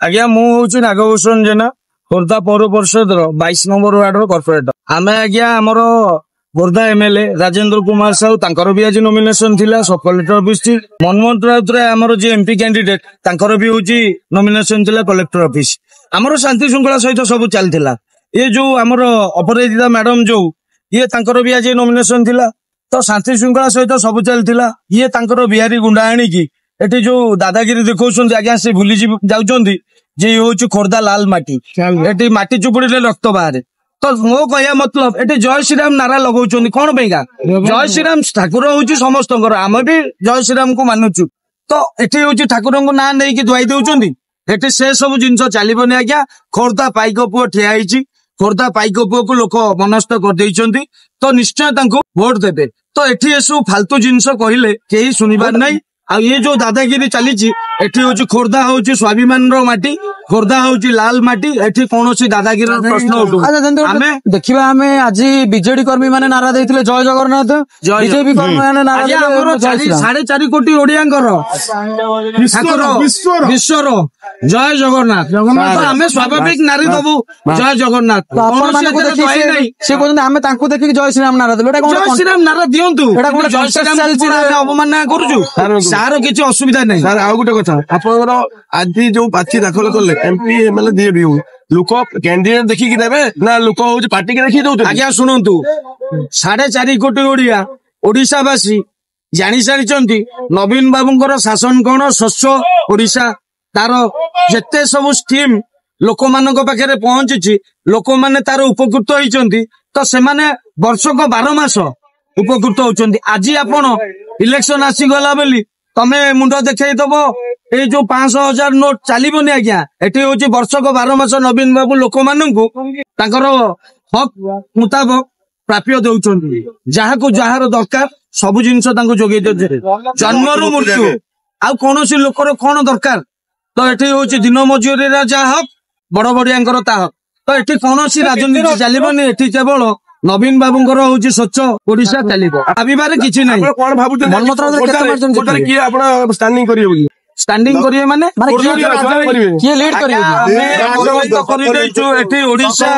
ଆଜ୍ଞା ମୁଁ ହଉଛି ନାଗଭୂଷଣ ଜେନା ଖୋର୍ଦ୍ଧା ପୌର ପରିଷଦର 22 ନମ୍ବର ୱାର୍ଡର କର୍ପୋରେଟର। ଆମେ ଆଜ୍ଞା ଆମର ଖୋର୍ଦ୍ଧା ଏମଏଲଏ ରାଜେନ୍ଦ୍ର କୁମାର ସାହୁ ତାଙ୍କର ବି ଆଜି ନୋମିନେସନ ଥିଲା sub collector office. Manmohan Routray ଆମର ଯିଏ ଏମପି କ୍ୟାଣ୍ଡିଡେଟ ତାଙ୍କର ବି ହଉଛି ନୋମିନେସନ ଥିଲା କଲେକ୍ଟର ଅଫିସ। ଆମର ଶାନ୍ତି ଶୃଙ୍ଖଳା ସହିତ ସବୁ ଚାଲିଥିଲା। ଏ ଯୋଉ ଆମର ଅପରାଜିତା ମ୍ୟାଡମ ଯୋଉ ଇଏ ତାଙ୍କର ବି ଆଜି ନୋମିନେସନ ଥିଲା, ତ ଶାନ୍ତି ଶୃଙ୍ଖଳା ସହିତ ସବୁ ଚାଲିଥିଲା। ଇଏ ତାଙ୍କର ବିହାରୀ ଗୁଣ୍ଡା ଆଣିକି ଏଠି ଯୋଉ ଦାଦାଗିରି ଦେଖାଉଛନ୍ତି ଆଜ୍ଞା ସେ ଭୁଲି ଯାଉଛନ୍ତି ଯେ ଇଏ ହଉଛି ଖୋର୍ଦ୍ଧା ଲାଲ ମାଟି, ଏଠି ମାଟି ଚୁପୁଡିଲେ ରକ୍ତ ବାହାରେ। ତ ମୋ କହିବା ମତଲବ ଏଠି ଜୟ ଶ୍ରୀରାମ ନାରା ଲଗାଉଛନ୍ତି କଣ ପାଇଁକା? ଜୟ ଶ୍ରୀରାମ ଠାକୁର ହଉଛି ସମସ୍ତଙ୍କର, ଆମେ ବି ଜୟ ଶ୍ରୀରାମକୁ ମାନୁଛୁ। ତ ଏଠି ହଉଛି ଠାକୁରଙ୍କ ନାଁ ନେଇକି ଧୁଆଇ ଦଉଛନ୍ତି। ଏଠି ସେ ସବୁ ଜିନିଷ ଚାଲିବନି ଆଜ୍ଞା। ଖୋର୍ଦ୍ଧା ପାଇକ ପୁଅ ଠିଆ ହେଇଛି, ଖୋର୍ଦ୍ଧା ପାଇକ ପୁଅକୁ ଲୋକ ମନସ୍ଥ କରିଦେଇଛନ୍ତି, ତ ନିଶ୍ଚୟ ତାଙ୍କୁ ଭୋଟ ଦେବେ। ତ ଏଠି ଏସବୁ ଫାଲତୁ ଜିନିଷ କହିଲେ କେହି ଶୁଣିବାର ନାହିଁ। ଆଉ ଇଏ ଯୋଉ ଦାଦାଗିରି ଚାଲିଛି ଏଠି ହଉଛି ଖୋର୍ଦ୍ଧା ହଉଛି ସ୍ୱାଭିମାନର ମାଟି, ଖୋର୍ଦ୍ଧା ହଉଛି ଲାଲ ମାଟି, ଏଠି କୌଣସି ଦାଦାଗିରିର ପ୍ରଶ୍ନ ଉଠୁ। ଆମେ ଦେଖିବା ଆମେ ଆଜି ବିଜେଡି କର୍ମୀ ମାନେ ନାରା ଦେଇଥିଲେ ଜୟ ଜଗନ୍ନାଥ, ବିଜେପି କର୍ମୀ ମାନେ ନାରା ଦେଇଥିଲେ 4.5 କୋଟି ଓଡିଆଙ୍କର ଠାକୁର ବିଶ୍ୱର ଜୟ ଜଗନ୍ନାଥ। ଆମେ ସ୍ୱାଭାବିକ ନାରୀ ଦବୁ ଜୟ ଜଗନ୍ନାଥ। ସେ କହୁଛନ୍ତି ଆମେ ତାଙ୍କୁ ଦେଖିକି ଜୟ ଶ୍ରୀରାମ ନାରା ଦେଲୁ। ଜୟ ଶ୍ରୀରାମ ନାରା ଦିଅନ୍ତୁ, ଜୟ ଶ୍ରୀରାମ ଅବମାନନା କରୁଛୁ, ତାର କିଛି ଅସୁବିଧା ନାହିଁ। ସାର୍ ଆଉ ଗୋଟେ କଥା, ଆପଣଙ୍କର ଆଜି ଯୋଉ ପ୍ରାର୍ଥୀ ଦାଖଲ କଲେ ଏମପି ଏମଏଲଏ ଯିଏ ବି ହଉ, ଲୋକ କ୍ୟାଣ୍ଡିଡେଟ ଦେଖିକି ଦେବେ ନା ଲୋକ ହଉଛି ପାର୍ଟିକି ଦେଖିକି ଦଉଛନ୍ତି? ଆଜ୍ଞା ଶୁଣନ୍ତୁ, 4.5 କୋଟି ଓଡିଶାବାସୀ ଜାଣି ସାରିଛନ୍ତି ନବୀନ ବାବୁଙ୍କର ଶାସନ କଣ, ସ୍ୱଚ୍ଛ ଓଡିଶା, ତାର ଯେତେ ସବୁ ସ୍କିମ୍ ଲୋକମାନଙ୍କ ପାଖରେ ପହଞ୍ଚିଛି, ଲୋକମାନେ ତାର ଉପକୃତ ହେଇଛନ୍ତି। ତ ସେମାନେ ବର୍ଷକ 12 ମାସ ଉପକୃତ ହଉଛନ୍ତି। ଆଜି ଆପଣ ଇଲେକ୍ସନ ଆସିଗଲା ବୋଲି ତମେ ମୁଣ୍ଡ ଦେଖେଇଦବ ଏଇ ଯୋଉ 500,000 ନୋଟ ଚାଲିବନି ଆଜ୍ଞା। ଏଠି ହଉଛି ବର୍ଷକ 12 ମାସ ନବୀନ ବାବୁ ଲୋକମାନଙ୍କୁ ତାଙ୍କର ହକ୍ ମୁତାବକ ପ୍ରାପ୍ୟ ଦଉଛନ୍ତି। ଯାହାକୁ ଯାହାର ଦରକାର ସବୁ ଜିନିଷ ତାଙ୍କୁ ଯୋଗେଇ ଦଉଛନ୍ତି, ଜନ୍ମରୁ ମୃତ୍ୟୁ। ଆଉ କୌଣସି ଲୋକର କଣ ଦରକାର? ତ ଏଠି ହଉଛି ଦିନ ମଜୁରୀର ଯାହା ହକ୍, ବଡ ବଡିଆଙ୍କର ତା ହକ୍। ତ ଏଠି କୌଣସି ରାଜନୀତି ଚାଲିବନି, ଏଠି କେବଳ ନବୀନ ବାବୁଙ୍କର ହଉଛି ସ୍ୱଚ୍ଛ ଓଡିଶା ଚାଲିବ, ଭାବିବାରେ କିଛି ନାହିଁ। କଣ ଭାବୁଛନ୍ତି କିଏ ଆପଣ ଷ୍ଟାଣ୍ଡିଂ କରିବେ ବୋଲି? ଷ୍ଟାଣ୍ଡିଂ କରିବେ ମାନେ କିଏ ଲିଡ୍ କରିବେ? ଏଠି ଓଡିଶା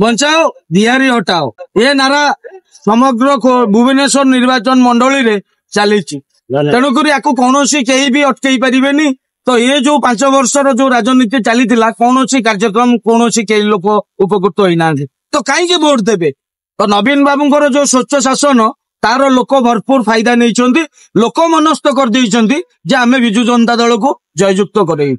ବଞ୍ଚାଅ ବିହାରୀ ହଟାଓ ଏ ନାରା ସମଗ୍ର ଭୁବନେଶ୍ୱର ନିର୍ବାଚନ ମଣ୍ଡଳୀରେ ଚାଲିଛି। ତେଣୁକରି ୟାକୁ କୌଣସି କେହି ବି ଅଟକେଇ ପାରିବେନି। ତ ଏ ଯୋଉ 5 ବର୍ଷର ଯୋଉ ରାଜନୀତି ଚାଲିଥିଲା କୌଣସି କାର୍ଯ୍ୟକ୍ରମ କୌଣସି କେହି ଲୋକ ଉପକୃତ ହେଇନାହାନ୍ତି। ତ କାହିଁକି ଭୋଟ ଦେବେ? ତ ନବୀନ ବାବୁଙ୍କର ଯୋଉ ସ୍ୱଚ୍ଛ ଶାସନ ତାର ଲୋକ ଭରପୁର ଫାଇଦା ନେଇଛନ୍ତି, ଲୋକ ମନସ୍ଥ କରିଦେଇଛନ୍ତି ଯେ ଆମେ ବିଜୁ ଜନତା ଦଳକୁ ଜୟଯୁକ୍ତ କରେଇବୁ।